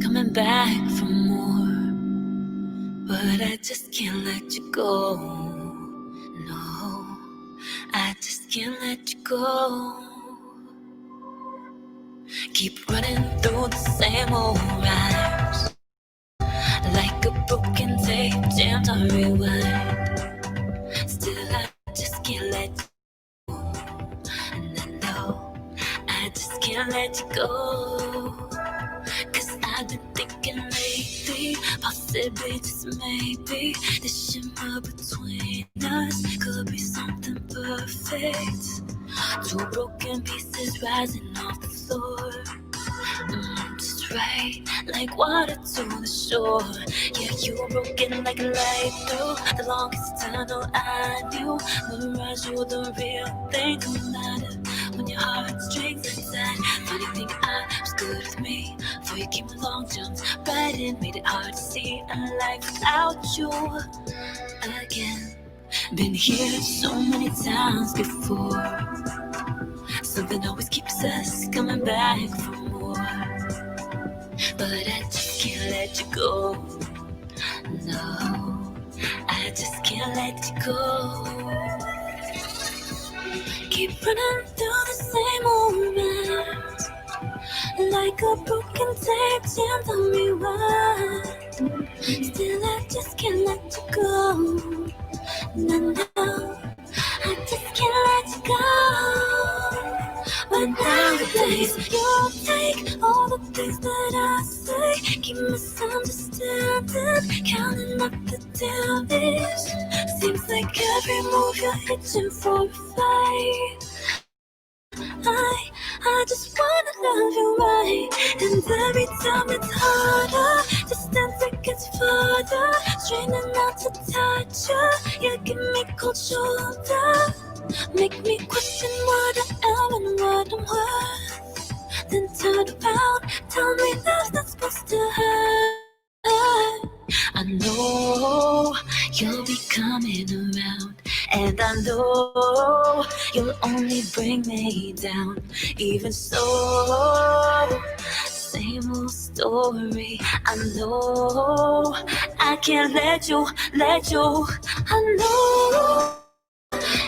coming back for more, but I just can't let you go. No, I just can't let you go. Keep running through the same old rhymes, like a broken tape jammed on rewind. Still I just can't let you go. And I know I just can't let you go. Cause I've been thinking lately, possibly just maybe the shimmer between us could be something perfect. Two broken pieces rising off the floor, just right, like water to the shore. Yeah, you were broken like a light through the longest tunnel I knew. Mirage, you the real thing, no matter when your heartstrings inside. Funny thing, I was good with me before you came along, jumped right in, made it hard to see a life without you again. Been here so many times before. Something always keeps us coming back for more, but I just can't let you go. No, I just can't let you go. Keep running through the same old maps, like a broken tape jammed on rewind. Still I just can't let you go. No, I just can't let you go. But nowadays you take all the things that I say, keep misunderstanding, counting up the damage. Seems like every move you're hitching for a fight. I just wanna love you right, and every time it's harder, distance it gets farther, straining out to touch you. You give me cold shoulder, make me question what I am and what I'm worth. Then turn around, tell me that's not supposed to hurt. I know you'll be coming around, and I know you'll only bring me down. Even so, same old story. I know I can't let you. I know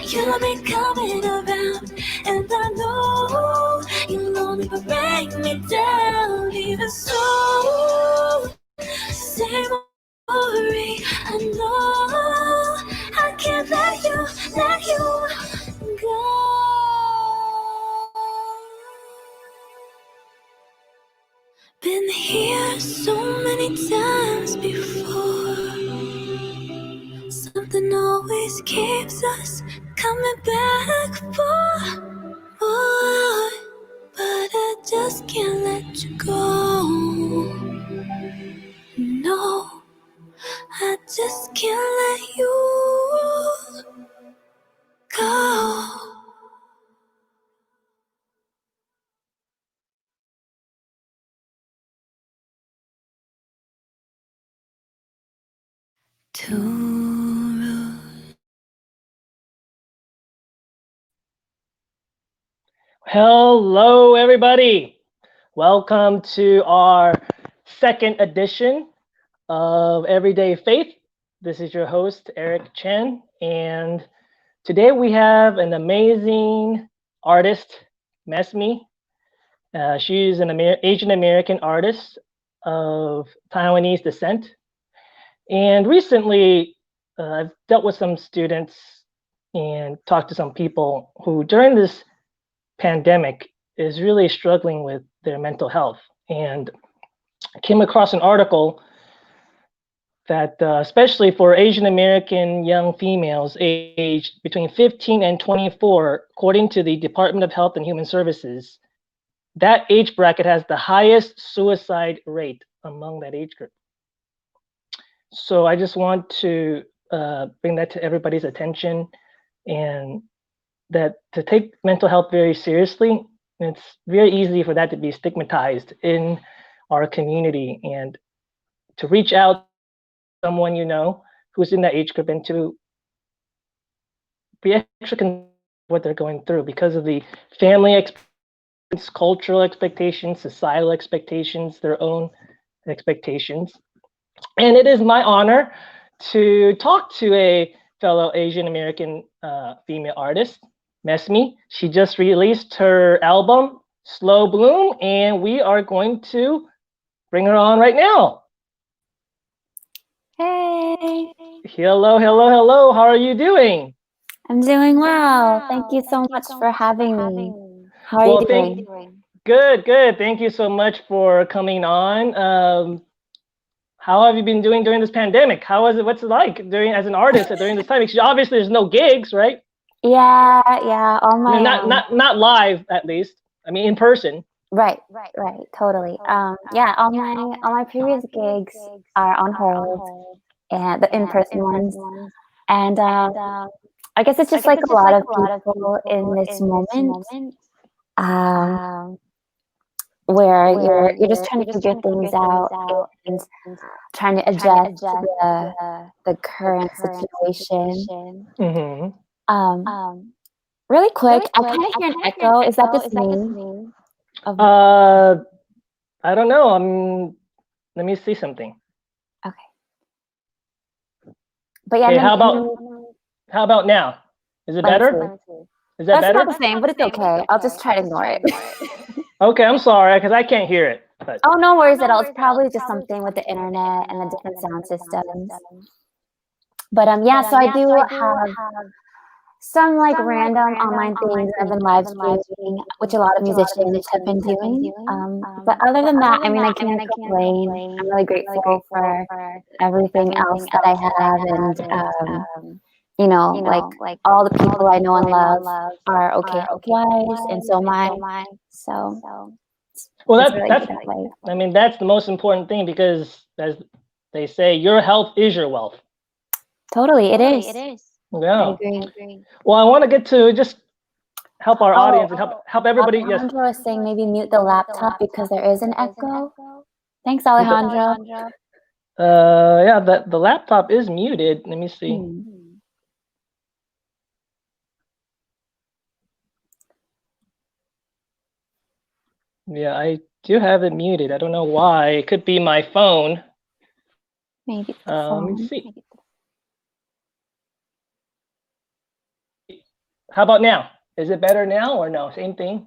you'll be coming around, and I know you'll only bring me down. Even so, same old story. I know I can't let you go. Been here so many times before. Something always keeps us coming back for more, but I just can't let you go. No, I just can't let you go. Too rude. Hello, everybody. Welcome to our second edition of Everyday Faith. This is your host, Eric Chen, and today we have an amazing artist, Mesmi. She's an Asian American artist of Taiwanese descent. And recently, I've dealt with some students and talked to some people who, during this pandemic, is really struggling with their mental health. And I came across an article that, especially for Asian American young females aged between 15 and 24, according to the Department of Health and Human Services, that age bracket has the highest suicide rate among that age group. So I just want to bring that to everybody's attention, and that to take mental health very seriously. It's very easy for that to be stigmatized in our community, and to reach out to someone you know who's in that age group and to be extra concerned with what they're going through because of the family expectations, cultural expectations, societal expectations, their own expectations. And it is my honor to talk to a fellow Asian American female artist, Mesmi. She just released her album, Slow Bloom, and we are going to bring her on right now. Hey, Hello, hello, hello. How are you doing? I'm doing well. Thank you so much for having me. How are Well, you doing? Good, good. Thank you so much for coming on. How have you been doing during this pandemic? How is it? What's it like during as an artist during this time? Because obviously, there's no gigs, right? Yeah, all No, my not live at least. I mean, in person. right, totally. Yeah, all my previous gigs are on hold, and the in-person ones. And I guess it's just like a lot of people in this moment, um, where you're just trying to figure things out and trying to adjust to the current situation. Mm-hmm. Really quick, I kind of hear an echo. Is that just me? I don't know. Let me see something. Okay. But yeah, Okay, how about now? Is it better? Is that That's better? not the same, but it's okay. I'll just try to ignore it. Okay, I'm sorry because I can't hear it. But Oh, no worries at all. It's probably just something with the internet and the different sound systems. But yeah, so I do have some like random online things I've been live streaming, which a lot of musicians have been doing. But other than that, I mean, I can't complain. I'm really grateful for everything else that I have, and you know, like all the people I know and love are okay health-wise, and so am I. So well, it's really that's good that way. I mean, that's the most important thing because, as they say, your health is your wealth. Totally, it is. Yeah. I agree. Well, I want to get to just help our audience and help everybody. Yes. Alejandro is saying maybe mute the laptop because there is an echo. Thanks, Alejandro. Yeah, the laptop is muted. Let me see. Yeah, I do have it muted. I don't know why. It could be my phone. Maybe it's the phone. Let me see. How about now? Is it better now or no? Same thing.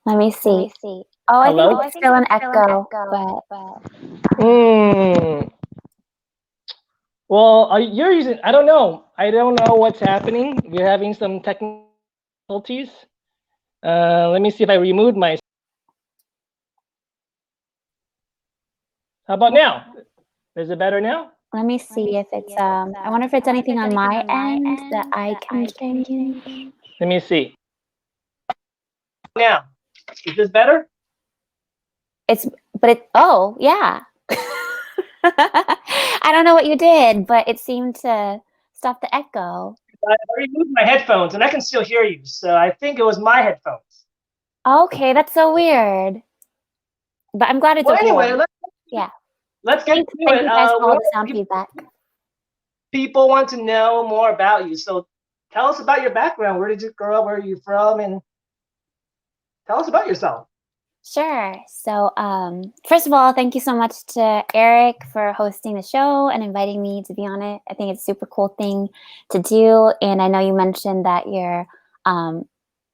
Let me see. Oh, I think it's still an echo, but. Well, you're using. I don't know. I don't know what's happening. We're having some technical difficulties. Let me see if I removed my. How about now? Is it better now? Let me see if it's I wonder if it's anything on my end that I can change. Let me see. Now, is this better? Oh, yeah. I don't know what you did, but it seemed to stop the echo. I removed my headphones and I can still hear you, so I think it was my headphones. Okay, that's so weird. But I'm glad it's okay. Anyway, let's get to it. Thank you guys for all the sound feedback. People want to know more about you, so tell us about your background. Where did you grow up? Where are you from? And tell us about yourself. Sure. So, first of all, thank you so much to Eric for hosting the show and inviting me to be on it. I think it's a super cool thing to do. And I know you mentioned that your, I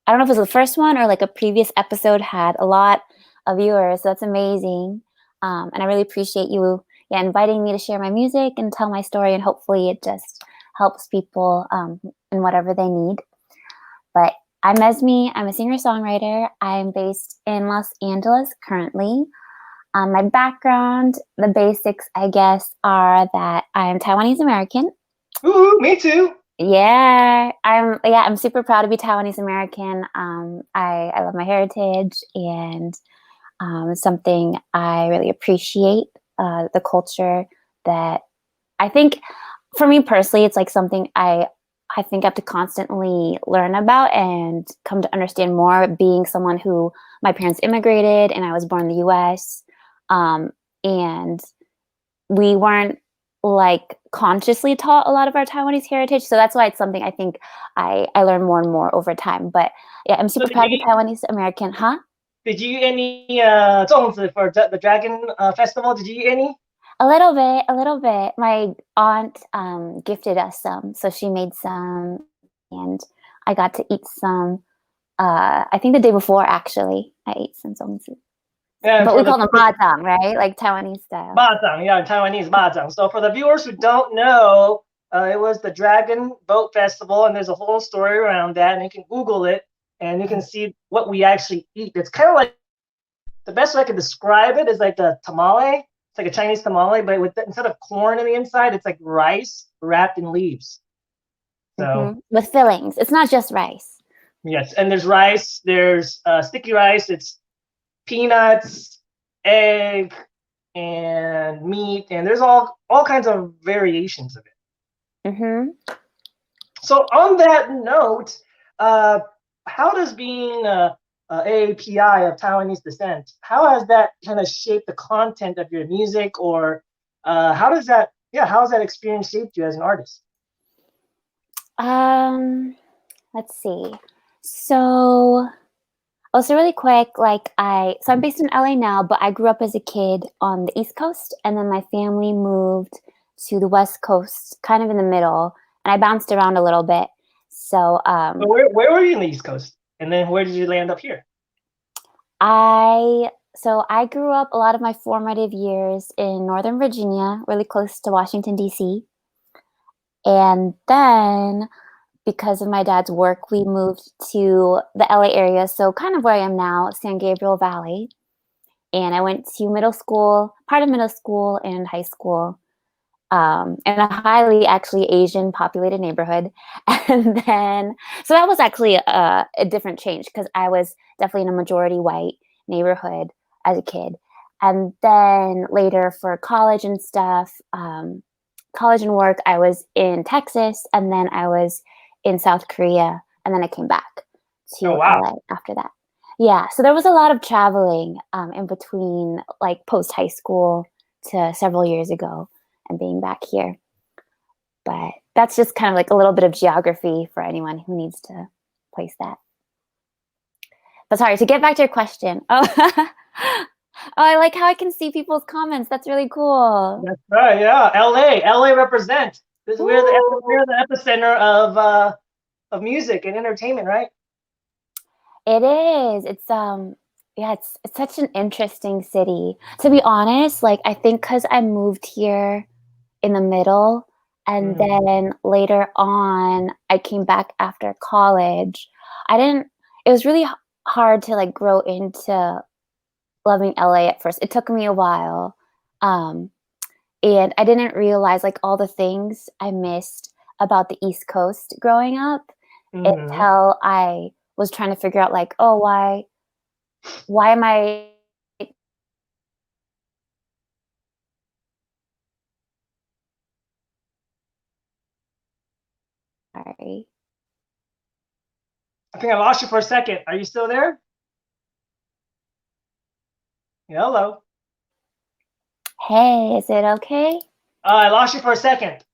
don't know if it was the first one or like a previous episode had a lot of viewers. So that's amazing. And I really appreciate you inviting me to share my music and tell my story. And hopefully it just helps people in whatever they need. But I'm Mesmi. I'm a singer-songwriter. I'm based in Los Angeles currently. My background, the basics, I guess, are that I'm Taiwanese American. Ooh, me too. Yeah, I'm super proud to be Taiwanese American. I love my heritage, and it's something I really appreciate. The culture that I think, for me personally, it's like something I think I have to constantly learn about and come to understand more, being someone who my parents immigrated and I was born in the US. And we weren't like consciously taught a lot of our Taiwanese heritage. So that's why it's something I think I learn more and more over time. But yeah, I'm super proud to be Taiwanese American. Huh? Did you eat any 粽子 for the Dragon Festival? Did you eat any? A little bit, a little bit. My aunt gifted us some, so she made some, and I got to eat some. I think the day before, actually, I ate some zongzi. Yeah, But for we the call them bajang, right? Like Taiwanese style. Bazang, yeah, Taiwanese Bazang. So for the viewers who don't know, it was the Dragon Boat Festival, and there's a whole story around that, and you can Google it, and you can see what we actually eat. It's kind of like, the best way I can describe it is like a tamale. It's like a Chinese tamale, but instead of corn in the inside, it's like rice wrapped in leaves. So With fillings. It's not just rice. yes, and there's rice, there's sticky rice, it's peanuts, egg, and meat, and there's all kinds of variations of it. So on that note, how does being AAPI of Taiwanese descent, how has that kind of shaped the content of your music, or how has that experience shaped you as an artist? Let's see. So really quick, so I'm based in LA now, but I grew up as a kid on the East Coast, and then my family moved to the West Coast, kind of in the middle, and I bounced around a little bit. So where were you in the East Coast, and then where did you land up here? I grew up a lot of my formative years in Northern Virginia, really close to Washington, D.C. And then, because of my dad's work, we moved to the LA area, so kind of where I am now, San Gabriel Valley. And I went to part of middle school and high school, in a highly actually Asian populated neighborhood. And then, so that was actually a different change, because I was definitely in a majority white neighborhood as a kid. And then later for college and stuff, college and work, I was in Texas, and then I was in South Korea, and then I came back to LA after that. Yeah, so there was a lot of traveling in between, like post high school to several years ago and being back here. But that's just kind of like a little bit of geography for anyone who needs to place that. But sorry, to get back to your question. Oh, I like how I can see people's comments. That's really cool. That's right, yeah. LA represent. We're the epicenter of music and entertainment, right? It is. It's it's such an interesting city. To be honest, like I think because I moved here in the middle, and then later on I came back after college. It was really hard to like grow into loving LA at first. It took me a while. And I didn't realize like all the things I missed about the East Coast growing up until I was trying to figure out like, oh, why am I sorry. I think I lost you for a second. Are you still there? Hello. Hey, is it okay? I lost you for a second.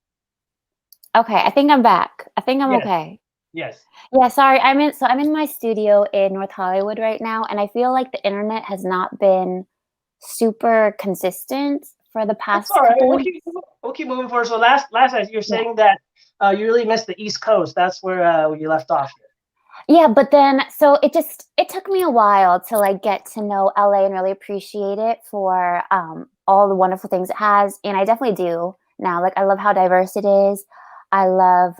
Okay, I think I'm back. I think I'm okay. Yes. Yeah, sorry. I'm in my studio in North Hollywood right now, and I feel like the internet has not been super consistent for the past couple weeks. We'll keep moving forward. So last you're saying that you really missed the East Coast. That's where you left off. Yeah, but then so it took me a while to like get to know LA and really appreciate it for all the wonderful things it has, and I definitely do now. Like I love how diverse it is. I love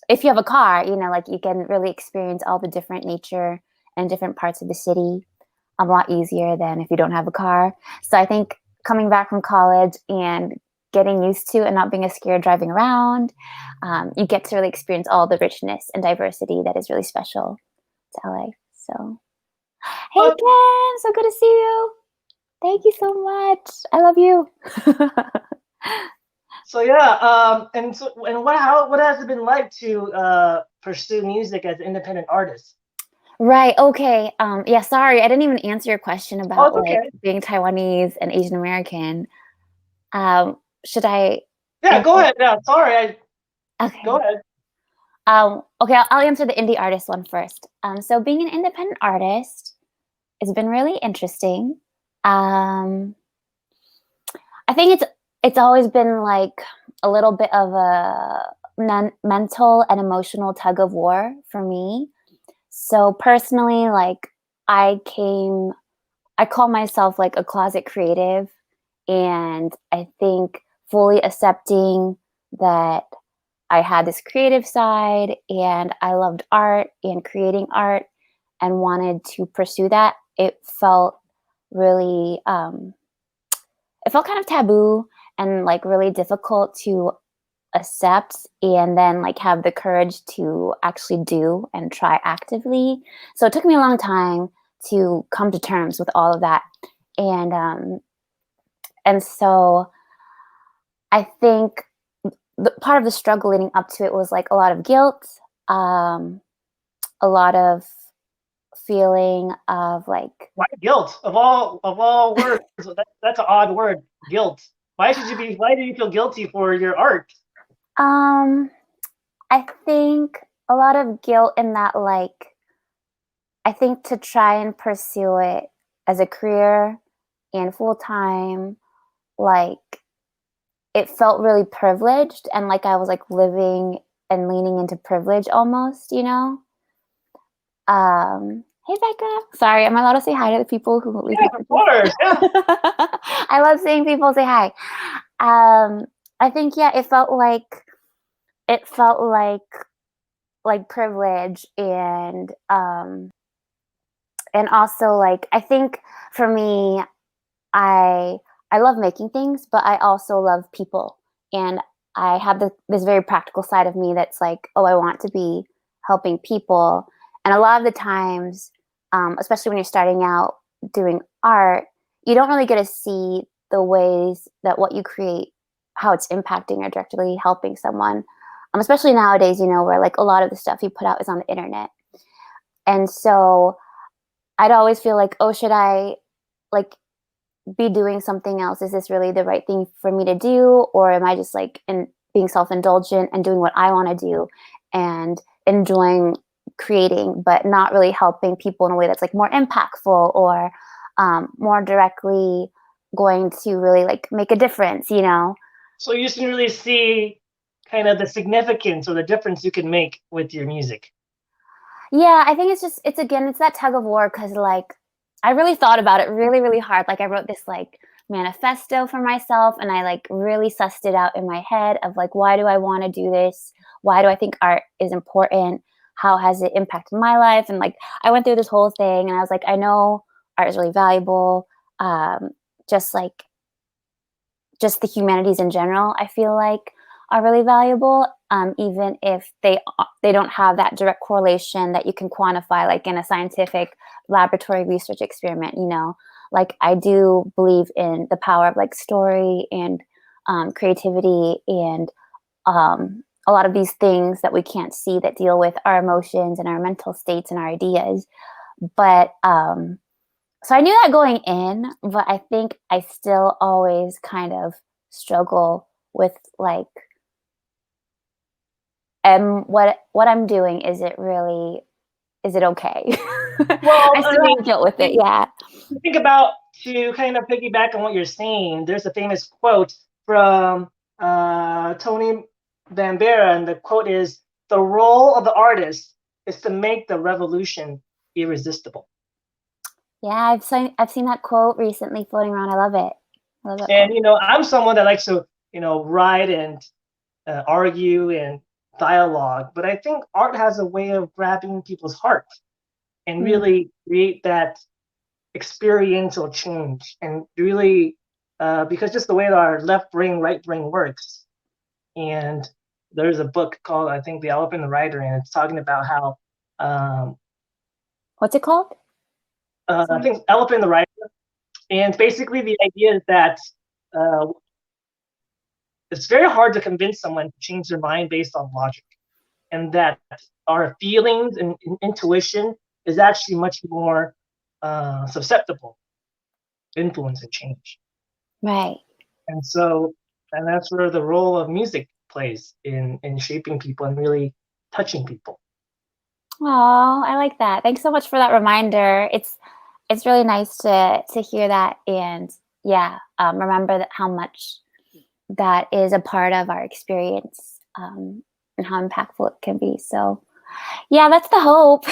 if you have a car, you know, like you can really experience all the different nature and different parts of the city a lot easier than if you don't have a car. So I think coming back from college and getting used to and not being as scared driving around, you get to really experience all the richness and diversity that is really special to LA. So, hey Ken, so good to see you. Thank you so much. I love you. So yeah, and what has it been like to pursue music as an independent artist? Right. Okay. Yeah. Sorry, I didn't even answer your question about being Taiwanese and Asian American. Should I? Yeah. Go ahead. Yeah. Sorry. Okay. Go ahead. Okay. I'll answer the indie artist one first. So being an independent artist, it's been really interesting. I think it's always been like a little bit of a mental and emotional tug of war for me. So personally, like I call myself like a closet creative, and I think fully accepting that I had this creative side and I loved art and creating art and wanted to pursue that. It felt really it felt kind of taboo and like really difficult to accept and then like have the courage to actually do and try actively. So it took me a long time to come to terms with all of that. And so I think part of the struggle leading up to it was like a lot of guilt, a lot of feeling of like Why guilt? Of all words, that's an odd word. Guilt. Why do you feel guilty for your art? I think a lot of guilt in that, like, I think to try and pursue it as a career and full time, like, it felt really privileged and like I was like living and leaning into privilege almost, you know? Hey Becca. Sorry, am I allowed to say hi to the people who leave? Yeah, of course. Yeah. I love seeing people say hi. I think yeah, it felt like privilege and also like I think for me I love making things, but I also love people, and I have this very practical side of me that's like, oh, I want to be helping people, and a lot of the times, especially when you're starting out doing art, you don't really get to see the ways that what you create, how it's impacting or directly helping someone. Especially nowadays, you know, where like a lot of the stuff you put out is on the internet, and so I'd always feel like, oh, should I like be doing something else? Is this really the right thing for me to do? Or am I just like being self-indulgent and doing what I want to do and enjoying creating, but not really helping people in a way that's like more impactful or more directly going to really like make a difference, you know? So you didn't really see kind of the significance or the difference you can make with your music. Yeah, I think it's that tug of war because like I really thought about it really, really hard. Like I wrote this like manifesto for myself and I like really sussed it out in my head of like, why do I want to do this? Why do I think art is important? How has it impacted my life? And like I went through this whole thing and I was like, I know art is really valuable. Just like just the humanities in general, I feel like are really valuable, even if they don't have that direct correlation that you can quantify, like in a scientific laboratory research experiment. You know, like I do believe in the power of like story and creativity and a lot of these things that we can't see that deal with our emotions and our mental states and our ideas. But so I knew that going in, but I think I still always kind of struggle with like, what I'm doing, is it okay? Well, I still have guilt with it, yeah. Think about, to kind of piggyback on what you're saying, there's a famous quote from Tony Van Bera, and the quote is, "The role of the artist is to make the revolution irresistible." Yeah, I've seen that quote recently floating around. I love it. I love that And quote. you know, I'm someone that likes to, you know, write and argue and dialogue, but I think art has a way of grabbing people's heart and Mm. really create that experiential change, and really because just the way that our left brain right brain works. And there's a book called, I think, The Elephant and the Writer, and it's talking about how What's it called? I think Elephant and the Writer, and basically the idea is that uh, it's very hard to convince someone to change their mind based on logic, and that our feelings and intuition is actually much more susceptible to influence and change. Right. And so, and that's where the role of music plays in shaping people and really touching people. Oh, I like that. Thanks so much for that reminder. it's really nice to hear that, and remember that how much that is a part of our experience, and how impactful it can be. So yeah, that's the hope.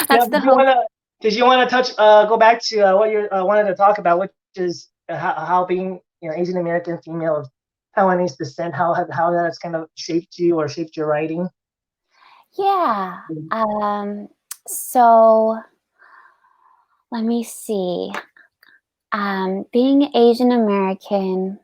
That's the hope. Did you want to touch go back to what you wanted to talk about, which is how being Asian American female of Taiwanese descent, how that's kind of shaped you or shaped your writing? Yeah. So let me see. Being Asian American,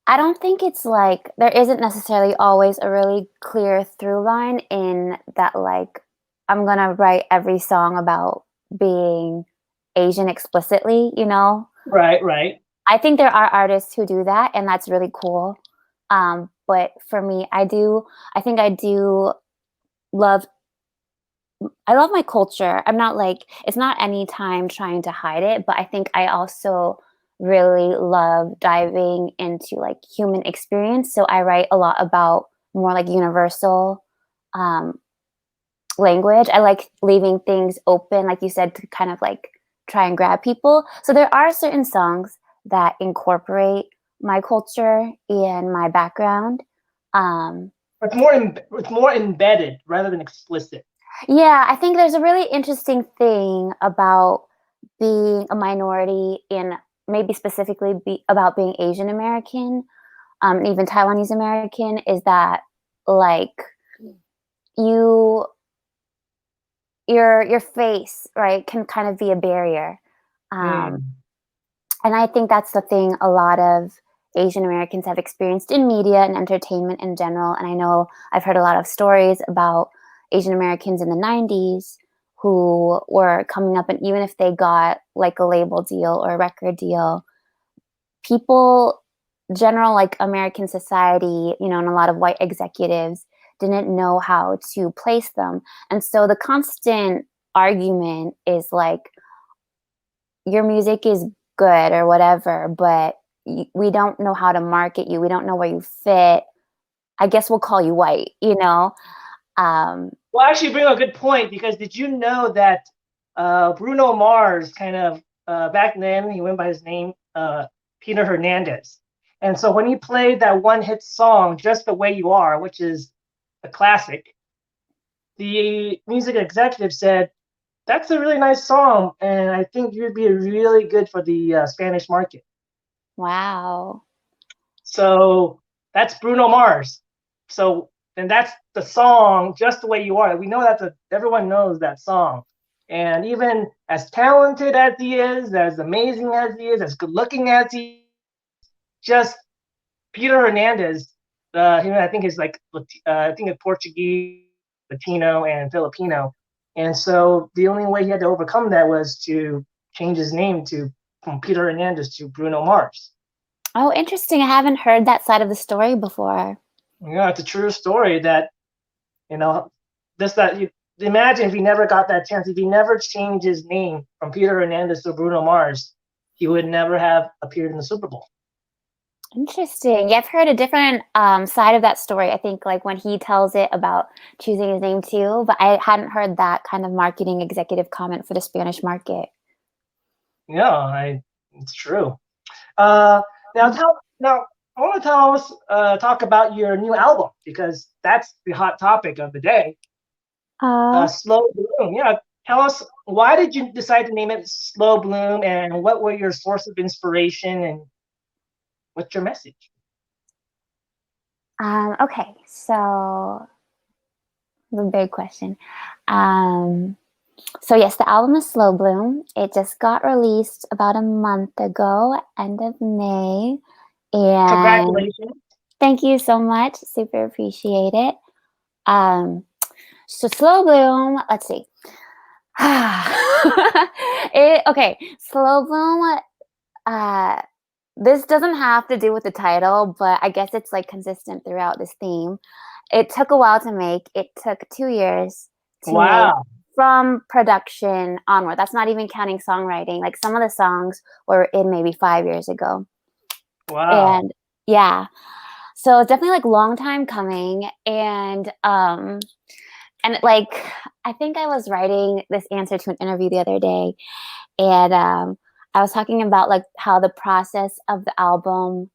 I don't think it's like there isn't necessarily always a really clear through line in that, like, I'm gonna write every song about being Asian explicitly, you know? Right. I think there are artists who do that, and that's really cool. But for me, I think I do love I love my culture. I'm not like, it's not any time trying to hide it, but I think I also really love diving into like human experience. So I write a lot about more like universal language. I like leaving things open, like you said, to kind of like try and grab people. So there are certain songs that incorporate my culture and my background. It's more embedded rather than explicit. Yeah, I think there's a really interesting thing about being a minority, and maybe specifically about being Asian American, and even Taiwanese American, is that like you your face, right, can kind of be a barrier. And I think that's the thing a lot of Asian Americans have experienced in media and entertainment in general. And I know I've heard a lot of stories about Asian Americans in the 90s who were coming up, and even if they got like a label deal or a record deal, people, general like American society, you know, and a lot of white executives didn't know how to place them. And so the constant argument is like, your music is good or whatever, but we don't know how to market you. We don't know where you fit. I guess we'll call you white, you know? Well, actually, you bring up a good point, because did you know that Bruno Mars kind of back then he went by his name Peter Hernandez, and so when he played that one hit song "Just the Way You Are," which is a classic, the music executive said, "That's a really nice song, and I think you'd be really good for the Spanish market." Wow. So that's Bruno Mars. So, and that's the song "Just the Way You Are." We know everyone knows that song. And even as talented as he is, as amazing as he is, as good looking as he is, just Peter Hernandez, I think is like, I think it's Portuguese, Latino, and Filipino. And so the only way he had to overcome that was to change his name from Peter Hernandez to Bruno Mars. Oh, interesting. I haven't heard that side of the story before. Yeah, it's a true story that, imagine if he never got that chance, if he never changed his name from Peter Hernandez to Bruno Mars, he would never have appeared in the Super Bowl. Interesting. Yeah, I've heard a different side of that story. I think like when he tells it about choosing his name too, but I hadn't heard that kind of marketing executive comment for the Spanish market. Yeah, it's true. Now I want to talk about your new album, because that's the hot topic of the day. Slow Bloom. Yeah, tell us, why did you decide to name it Slow Bloom, and what were your source of inspiration, and what's your message? Okay, so the big question. So yes, the album is Slow Bloom. It just got released about a month ago, end of May. And congratulations. Thank you so much. Super appreciate it. So Slow Bloom, let's see. Okay, Slow Bloom, this doesn't have to do with the title, but I guess it's like consistent throughout this theme. It took a while to make. It took 2 years to make from production onward. That's not even counting songwriting. Like some of the songs were in maybe 5 years ago. Wow. And yeah, so it's definitely like long time coming. And And like, I think I was writing this answer to an interview the other day, and I was talking about like how the process of the album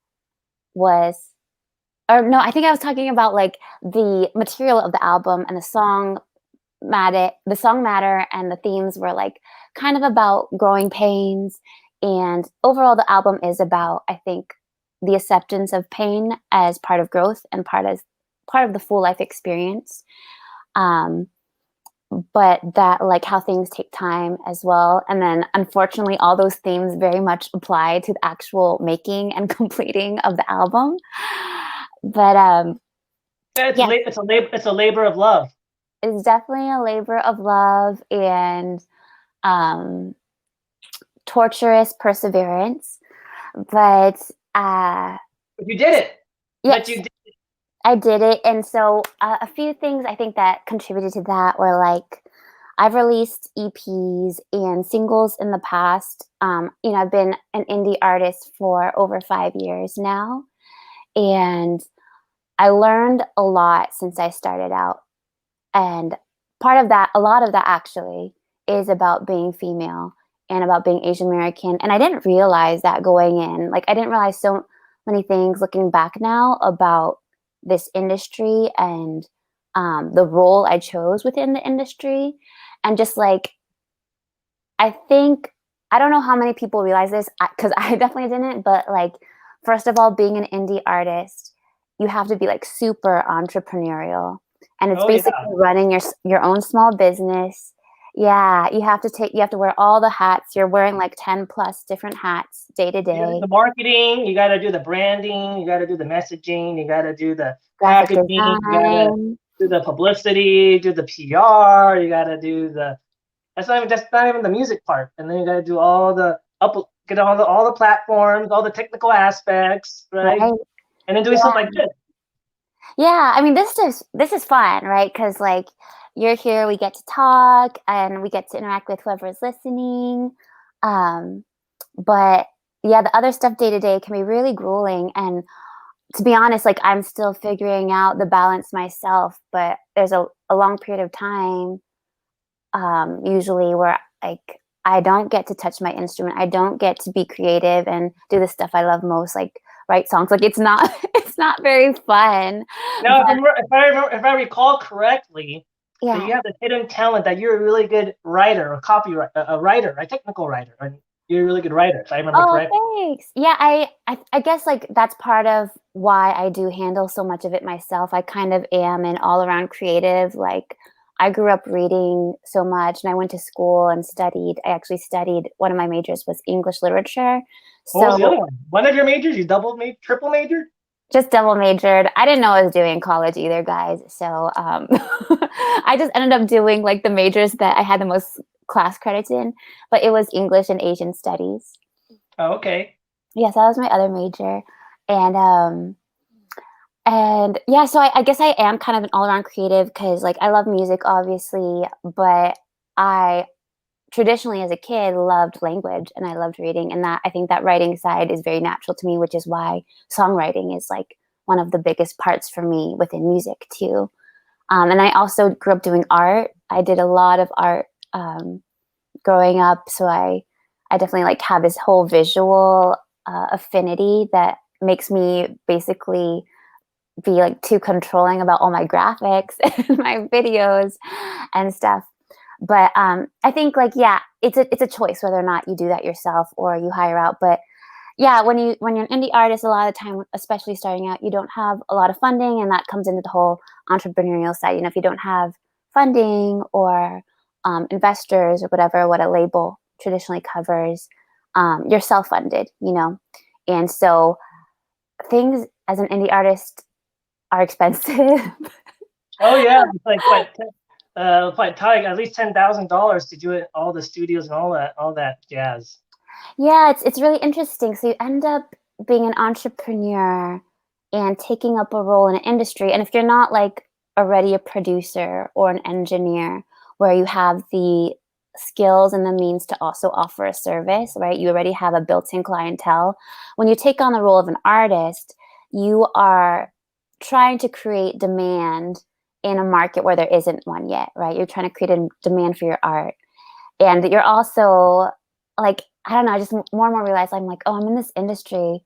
was, or no, I think I was talking about like the material of the album and the song matter and the themes were like kind of about growing pains. And overall, the album is about, I think, the acceptance of pain as part of growth and part of the full life experience. Um, but that like how things take time as well. And then unfortunately, all those themes very much apply to the actual making and completing of the album. But It's yeah, it's a labor of love. it's definitely a labor of love and um, torturous perseverance. But You did it. yes, But you did. I did it. And so a few things I think that contributed to that were like, I've released EPs and singles in the past. I've been an indie artist for over 5 years now. And I learned a lot since I started out. And a lot of that actually is about being female and about being Asian American. And I didn't realize that going in. Like, I didn't realize so many things looking back now about this industry and the role I chose within the industry. And just like, I don't know how many people realize this because I definitely didn't, but like, first of all, being an indie artist, you have to be like super entrepreneurial. And it's basically running your own small business. Yeah, you have to wear all the hats. You're wearing like 10 plus different hats day to day. The marketing, you got to do the branding, you got to do the messaging, you got to do the Graphic packaging, you got to design. do the publicity, do the PR, you got to do that's not even the music part. And then you got to do get on all the platforms, all the technical aspects, right? Right. And then doing something like this. Yeah, I mean, this is fun, right? Because like you're here, we get to talk and we get to interact with whoever's listening. But yeah, the other stuff day to day can be really grueling. And to be honest, like I'm still figuring out the balance myself. But there's a long period of time, usually where like I don't get to touch my instrument. I don't get to be creative and do the stuff I love most, like write songs. Like it's not it's not very fun. Now, But, if I recall correctly, that you yeah. have the hidden talent that you're a really good writer, a writer, a technical writer, and you're a really good writer. If I remember Oh, correctly. thanks. Yeah, I guess like that's part of why I do handle so much of it myself. I kind of am an all-around creative. Like I grew up reading so much and I went to school and I actually studied, one of my majors was English literature. What was the other So one? One of your majors? You triple majored? just double majored. I didn't know what I was doing in college either, guys. So I just ended up doing like the majors that I had the most class credits in, but it was English and Asian studies. Oh, okay. Yes, that was my other major. And yeah, so I guess I am kind of an all-around creative because like I love music obviously, but I traditionally as a kid loved language and I loved reading, and that I think that writing side is very natural to me, which is why songwriting is like one of the biggest parts for me within music too. And I also grew up doing art. I did a lot of art growing up, so I definitely like have this whole visual affinity that makes me basically be like too controlling about all my graphics and my videos and stuff. But I think like, yeah, it's a choice whether or not you do that yourself or you hire out. But yeah, when you're an indie artist, a lot of the time, especially starting out, you don't have a lot of funding, and that comes into the whole entrepreneurial side. You know, if you don't have funding or investors or whatever, what a label traditionally covers, you're self-funded, you know. And so things as an indie artist are expensive. Oh yeah, it's like at least $10,000 to do it, all the studios and all that jazz. Yeah, it's really interesting. So you end up being an entrepreneur and taking up a role in an industry. And if you're not like already a producer or an engineer where you have the skills and the means to also offer a service, right? You already have a built-in clientele. When you take on the role of an artist, you are trying to create demand in a market where there isn't one yet, right? You're trying to create a demand for your art. And you're also like, I don't know, I just more and more realize I'm like, oh, I'm in this industry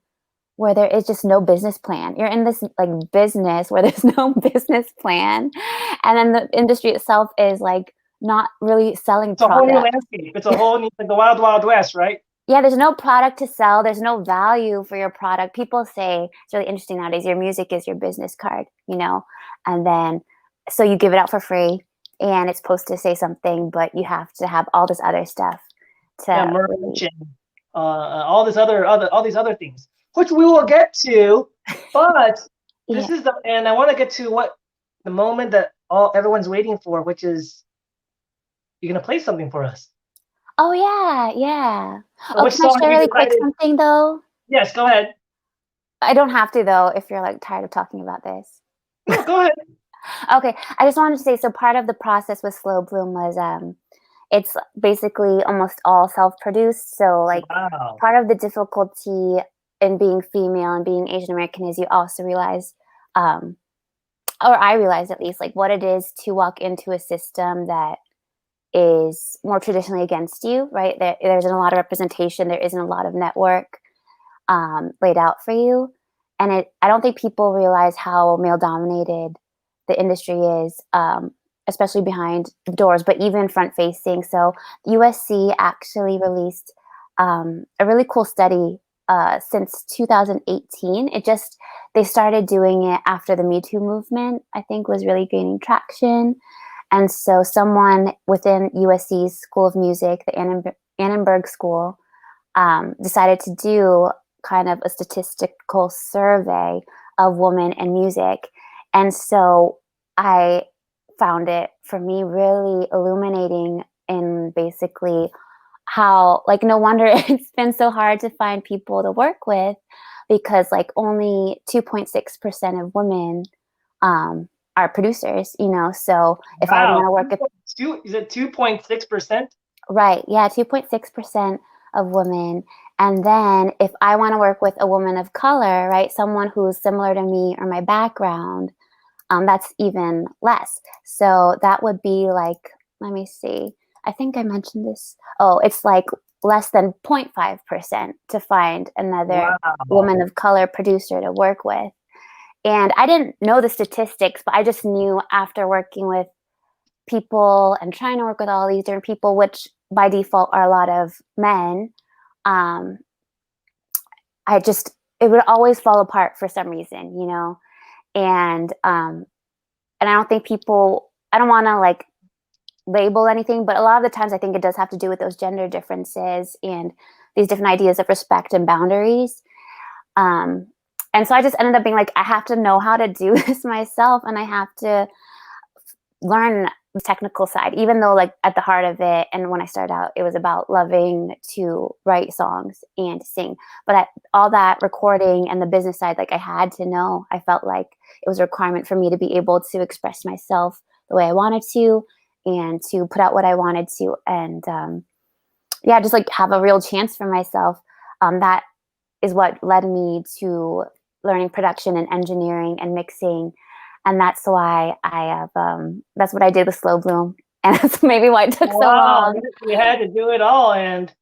where there is just no business plan. You're in this like business where there's no business plan. And then the industry itself is like not really selling It's a whole new product. landscape. It's a whole new, like the wild, wild west, right? Yeah, there's no product to sell. There's no value for your product. People say it's really interesting nowadays. Your music is your business card, you know, and then so you give it out for free, and it's supposed to say something, but you have to have all this other stuff Yeah, to merch really, and all this all these other things, which we will get to. But yeah. this is and I want to get to what the moment that everyone's waiting for, which is you're gonna play something for us. Oh yeah, yeah. So Oh, which can I song share have you really quick decided? something though? Yes, go ahead. I don't have to though if you're like tired of talking about this. No, go ahead. Okay, I just wanted to say so part of the process with Slow Bloom was it's basically almost all self-produced. So like Wow. part of the difficulty in being female and being Asian American is you also realize or I realized at least like what it is to walk into a system that is more traditionally against you, right? There isn't a lot of representation, there isn't a lot of network laid out for you. And I don't think people realize how male dominated the industry is, especially behind doors, but even front facing. So USC actually released a really cool study since 2018. They started doing it after the Me Too movement, I think was really gaining traction. And so someone within USC's School of Music, the Annenberg School, decided to do kind of a statistical survey of women in music. And so I found it for me really illuminating in basically how like no wonder it's been so hard to find people to work with because like only 2.6% of women are producers, you know. So if I want Wow. to work with Is it 2.6%? right, yeah, 2.6% of women. And then if I want to work with a woman of color, right, someone who's similar to me or my background, that's even less. So that would be like, let me see. I think I mentioned this. Oh, it's like less than 0.5% to find another Wow. woman of color producer to work with. And I didn't know the statistics, but I just knew after working with people and trying to work with all these different people, which by default are a lot of men, um, it would always fall apart for some reason, you know? And I don't think I don't want to like label anything, but a lot of the times I think it does have to do with those gender differences and these different ideas of respect and boundaries. Um, and so I just ended up being like, I have to know how to do this myself, and I have to learn the technical side, even though like at the heart of it, and when I started out, it was about loving to write songs and sing. But all that recording and the business side, like I had to know. I felt like it was a requirement for me to be able to express myself the way I wanted to and to put out what I wanted to. And yeah, just like have a real chance for myself. That is what led me to learning production and engineering and mixing. And that's why I have, that's what I did with Slow Bloom. And that's maybe why it took so Wow. long. You had to do it all. And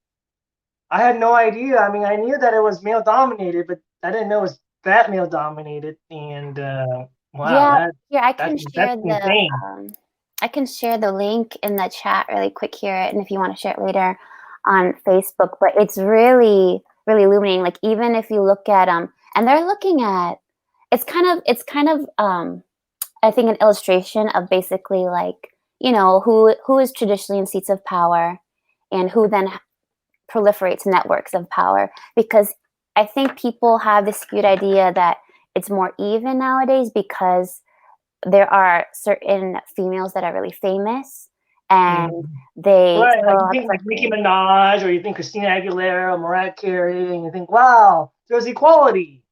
I had no idea. I mean, I knew that it was male dominated, but I didn't know it was that male dominated. And wow, Yeah, here that's insane. I can share the link in the chat really quick here, and if you want to share it later on Facebook. But it's really, really illuminating. Like even if you look at and they're looking at it's kind of I think an illustration of basically like, you know, who is traditionally in seats of power and who then proliferates networks of power. Because I think people have this skewed idea that it's more even nowadays because there are certain females that are really famous and Mhm. they Right, sell like a you lot of think like Nicki freaking Minaj, or you think Christina Aguilera, or Mariah Carey, and you think, wow, there's equality.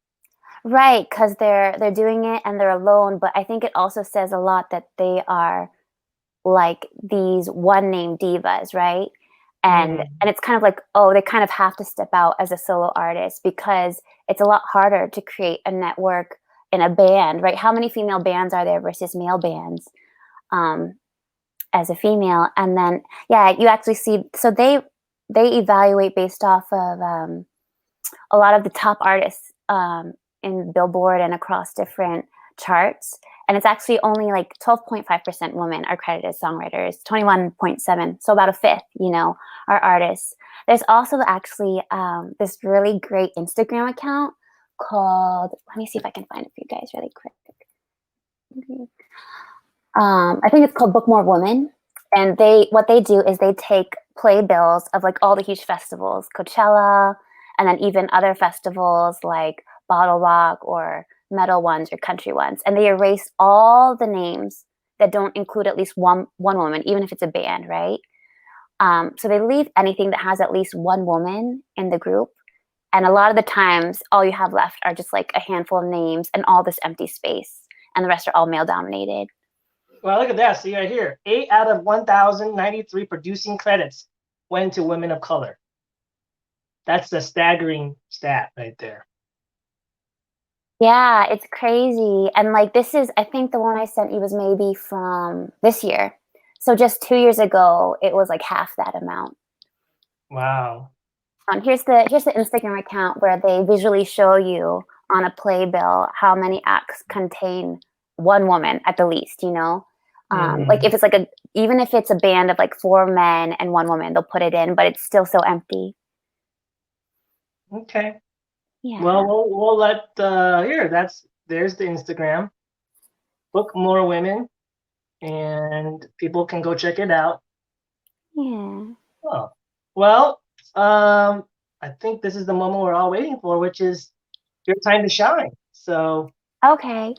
right, because they're doing it and they're alone. But I think it also says a lot that they are like these one name divas, right? And it's kind of like, oh, they kind of have to step out as a solo artist because it's a lot harder to create a network in a band, right? How many female bands are there versus male bands as a female? And then, yeah, you actually see, so they evaluate based off of a lot of the top artists in Billboard and across different charts. And it's actually only like 12.5% women are credited as songwriters, 21.7, so about a fifth, are artists. There's also actually this really great Instagram account called, let me see if I can find it for you guys really quick. I think it's called Book More Women. And what they do is they take playbills of like all the huge festivals, Coachella, and then even other festivals like Bottle Rock or metal ones or country ones. And they erase all the names that don't include at least one woman, even if it's a band, right? So they leave anything that has at least one woman in the group. And a lot of the times, all you have left are just like a handful of names and all this empty space. And the rest are all male dominated. Well, look at that. See right here. 8 out of 1,093 producing credits went to women of color. That's a staggering stat right there. Yeah, it's crazy. And like this is, I think the one I sent you was maybe from this year. So just 2 years ago, it was like half that amount. Wow. Here's the Instagram account where they visually show you on a playbill how many acts contain one woman at the least, Like if it's like even if it's a band of like 4 men and 1 woman, they'll put it in, but it's still so empty. Okay. Yeah. Well, we'll let there's the Instagram. Book More Women, and people can go check it out. Yeah. Oh. Well, I think this is the moment we're all waiting for, which is your time to shine. So Okay.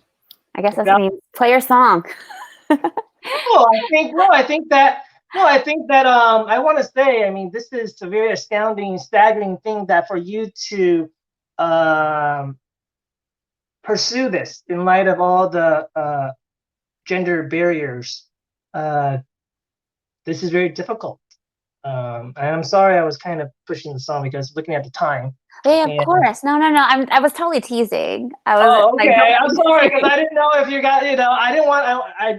I guess that means play your song. I think that I want to say, I mean, this is a very astounding, staggering thing that for you to pursue this in light of all the gender barriers. This is very difficult. I'm sorry I was kind of pushing the song because looking at the time. Yeah, of course. No. I was totally teasing. I was okay. I'm sorry because I didn't know if you got. I didn't want. I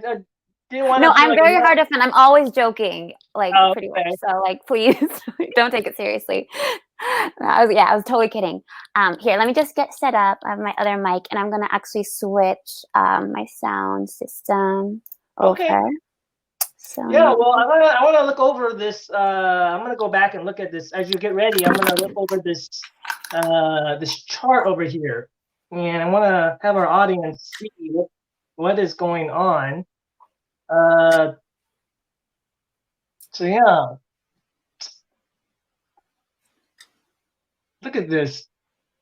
didn't want. No, I'm very hard to defend. I'm always joking, like pretty much. Okay. So, like, please don't take it seriously. I was totally kidding. Here, let me just get set up. I have my other mic, and I'm gonna actually switch my sound system over. Okay. So yeah, well, I want to look over this. I'm gonna go back and look at this as you get ready. I'm gonna look over this this chart over here, and I want to have our audience see what is going on. So yeah, look at this.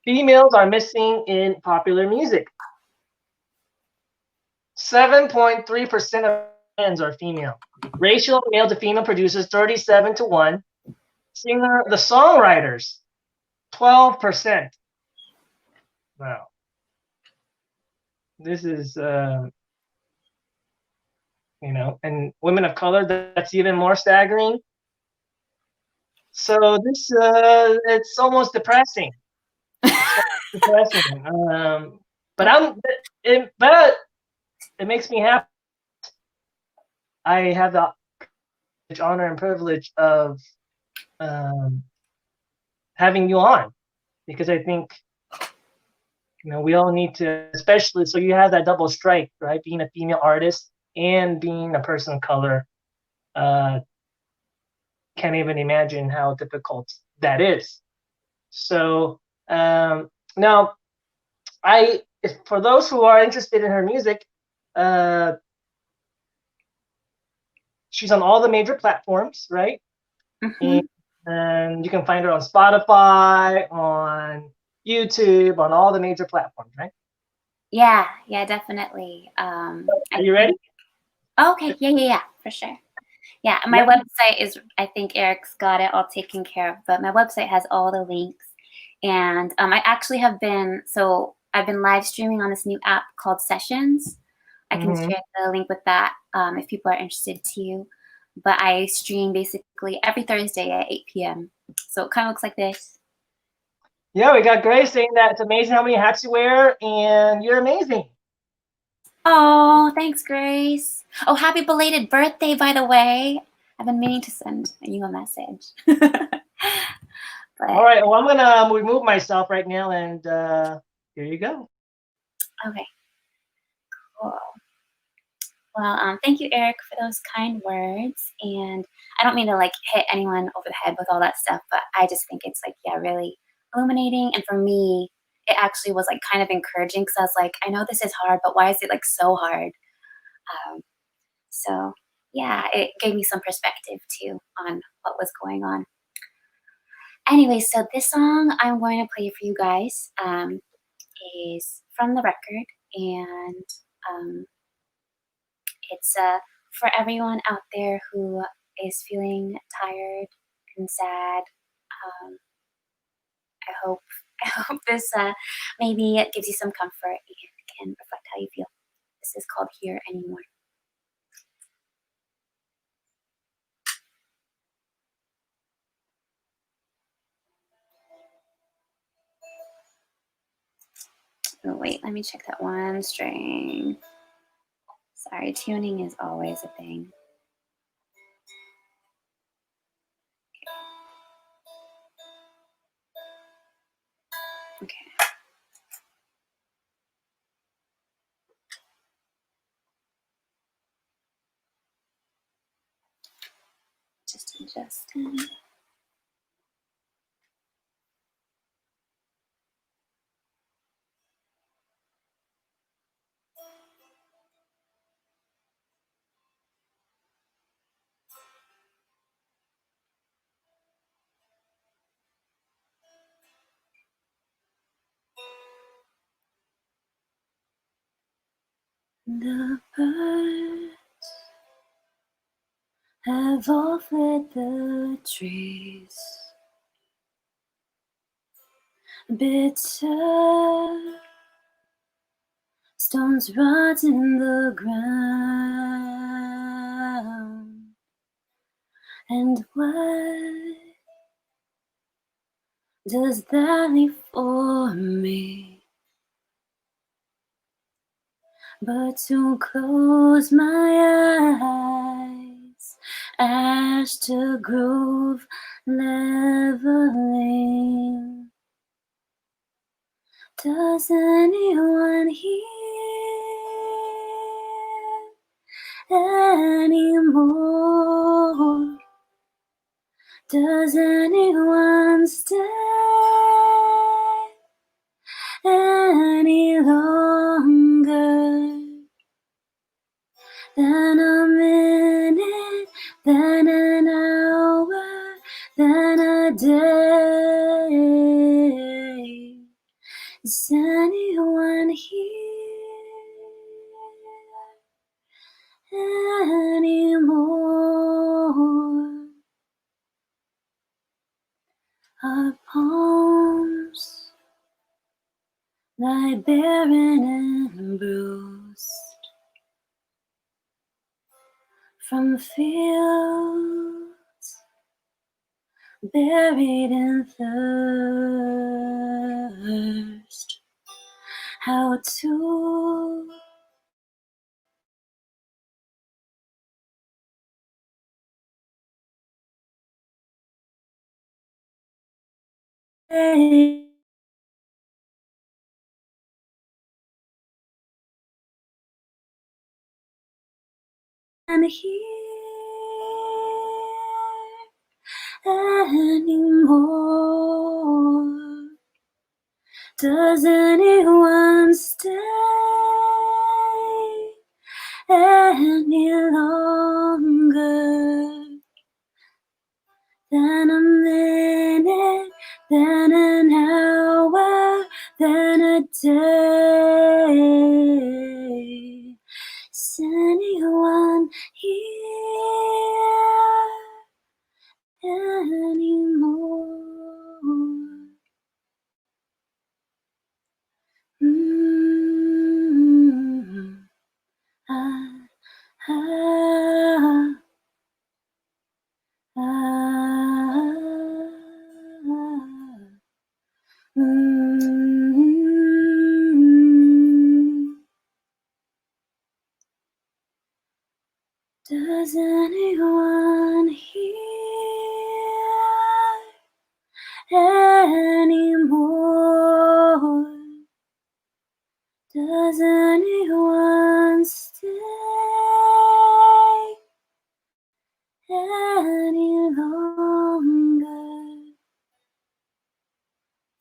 Females are missing in popular music. 7.3% of bands are female. Ratio of male to female producers 37-1. The songwriters 12%. Wow. This is and women of color, that's even more staggering. So this it's almost depressing. But it makes me happy. I have the honor and privilege of having you on, because I think we all need to, especially so you have that double strike, right? Being a female artist and being a person of color. Can't even imagine how difficult that is. So now, for those who are interested in her music, she's on all the major platforms, right? Mm-hmm. And you can find her on Spotify, on YouTube, on all the major platforms, right? Yeah, definitely. Are you ready? Okay, yeah, for sure. Yeah, my website is, I think Eric's got it all taken care of, but my website has all the links. And I actually I've been live streaming on this new app called Sessions. I can share the link with that if people are interested too. But I stream basically every Thursday at 8 p.m. So it kind of looks like this. Yeah, we got Grace saying that it's amazing how many hats you wear, and you're amazing. Oh, thanks, Grace. Oh, happy belated birthday, by the way. I've been meaning to send you a message. All right, well, I'm gonna remove myself right now, and here you go. Okay, cool. Well, thank you, Eric, for those kind words. And I don't mean to like hit anyone over the head with all that stuff, but I just think it's like, yeah, really illuminating. And for me, it actually was like kind of encouraging because I was like, I know this is hard, but why is it like so hard? Um, so yeah, it gave me some perspective too on what was going on. Anyway, so this song I'm going to play for you guys is from the record, and um, it's for everyone out there who is feeling tired and sad. Um, I hope I hope this maybe it gives you some comfort and can reflect how you feel. This is called Here Anymore. Oh wait, let me check that one string. Sorry, tuning is always a thing. Okay. Just adjusting. The birds have all fled the trees. Bitter stones rot in the ground. And what does that leave for me? But to close my eyes, ash to grove leveling. Does anyone hear anymore? Does anyone stay any longer than a minute, than an hour, than a day? Is anyone here anymore? Our palms lie barren and bruised from fields buried in thirst. How to and here anymore? Does anyone stay any longer than a minute, than an hour, than a day? Is anyone here anymore? Ah, ah, ah, ah.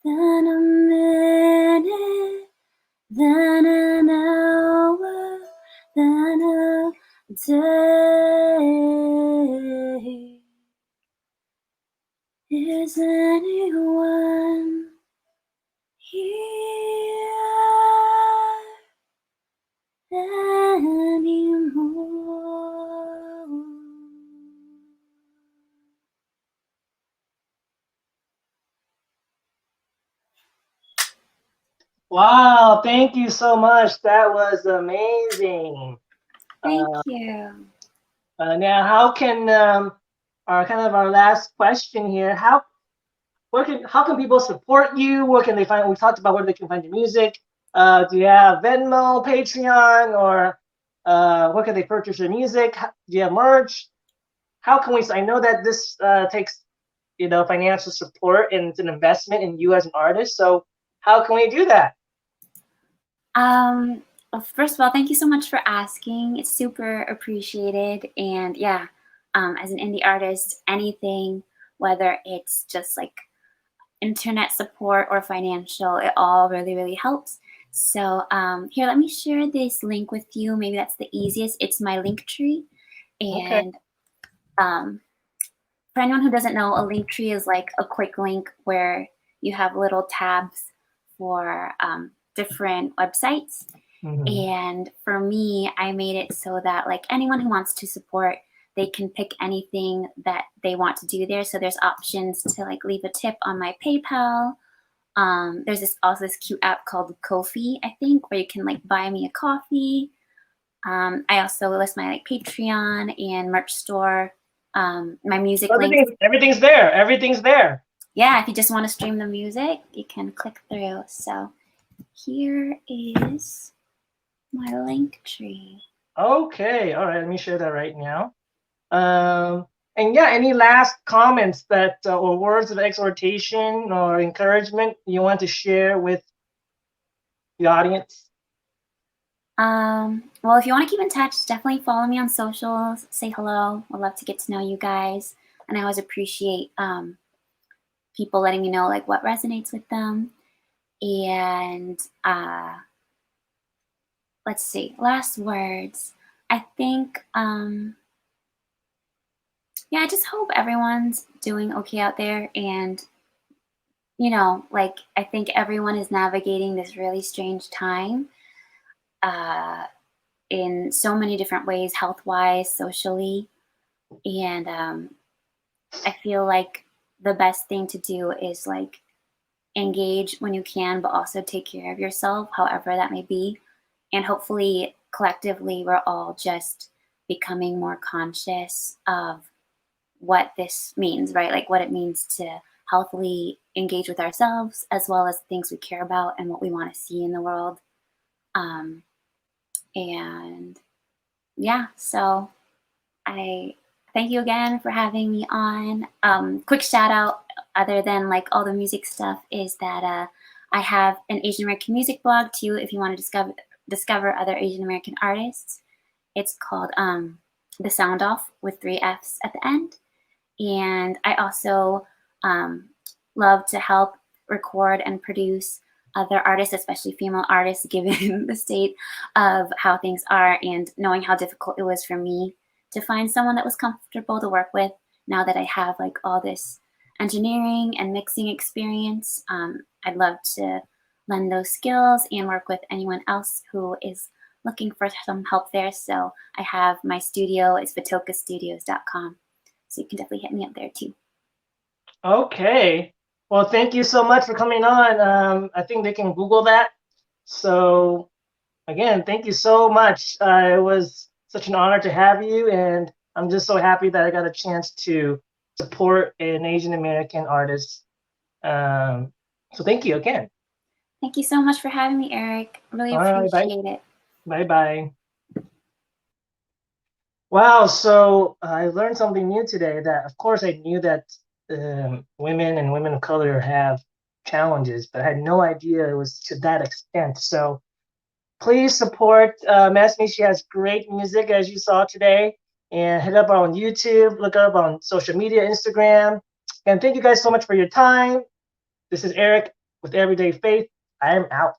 then a minute, then an hour, then a day. Is anyone here anymore? Wow, thank you so much. That was amazing. Thank you. Now, how can our last question here? How can people support you? Where can they find? We talked about where they can find your music. Do you have Venmo, Patreon, or where can they purchase your music? Do you have merch? How can we? I know that this takes financial support and it's an investment in you as an artist. So how can we do that? Well, first of all, thank you so much for asking. It's super appreciated. And yeah, as an indie artist, anything, whether it's just like internet support or financial, it all really, really helps. So here, let me share this link with you. Maybe that's the easiest. It's my link tree. Okay. And for anyone who doesn't know, a link tree is like a quick link where you have little tabs for different websites. Mm-hmm. And for me, I made it so that like anyone who wants to support, they can pick anything that they want to do there. So there's options to like leave a tip on my PayPal. There's this cute app called Ko-fi, I think, where you can like buy me a coffee. I also list my like Patreon and merch store. My music links. Everything's there. Everything's there. Yeah, if you just want to stream the music, you can click through. So here is my link tree. Okay. All right. Let me share that right now. And yeah, any last comments that or words of exhortation or encouragement you want to share with the audience? Well, if you want to keep in touch, definitely follow me on socials. Say hello. I'd love to get to know you guys. And I always appreciate people letting me know like what resonates with them. And let's see, last words. I think yeah, I just hope everyone's doing okay out there. And like I think everyone is navigating this really strange time in so many different ways, health-wise, socially. And I feel like the best thing to do is like engage when you can, but also take care of yourself, however that may be. And hopefully, collectively, we're all just becoming more conscious of what this means, right? Like what it means to healthily engage with ourselves as well as things we care about and what we want to see in the world. And yeah, so I thank you again for having me on. Quick shout out, other than like all the music stuff, is that I have an Asian American music blog too. If you want to discover other Asian American artists, it's called The Sound Off with 3 F's at the end. And I also love to help record and produce other artists, especially female artists, given the state of how things are and knowing how difficult it was for me to find someone that was comfortable to work with. Now that I have like all this engineering and mixing experience, I'd love to lend those skills and work with anyone else who is looking for some help there. So I have my studio, it's vitokastudios.com. So you can definitely hit me up there too. Okay. Well, thank you so much for coming on. I think they can Google that. So again, thank you so much. It was such an honor to have you, and I'm just so happy that I got a chance to support an Asian American artist. So thank you again. Thank you so much for having me, Eric. Really appreciate it. Bye-bye. Wow, so I learned something new today that, of course, I knew that women and women of color have challenges, but I had no idea it was to that extent. So please support Mesmi. She has great music, as you saw today. And hit up on YouTube, look up on social media, Instagram. And thank you guys so much for your time. This is Eric with Everyday Faith. I am out.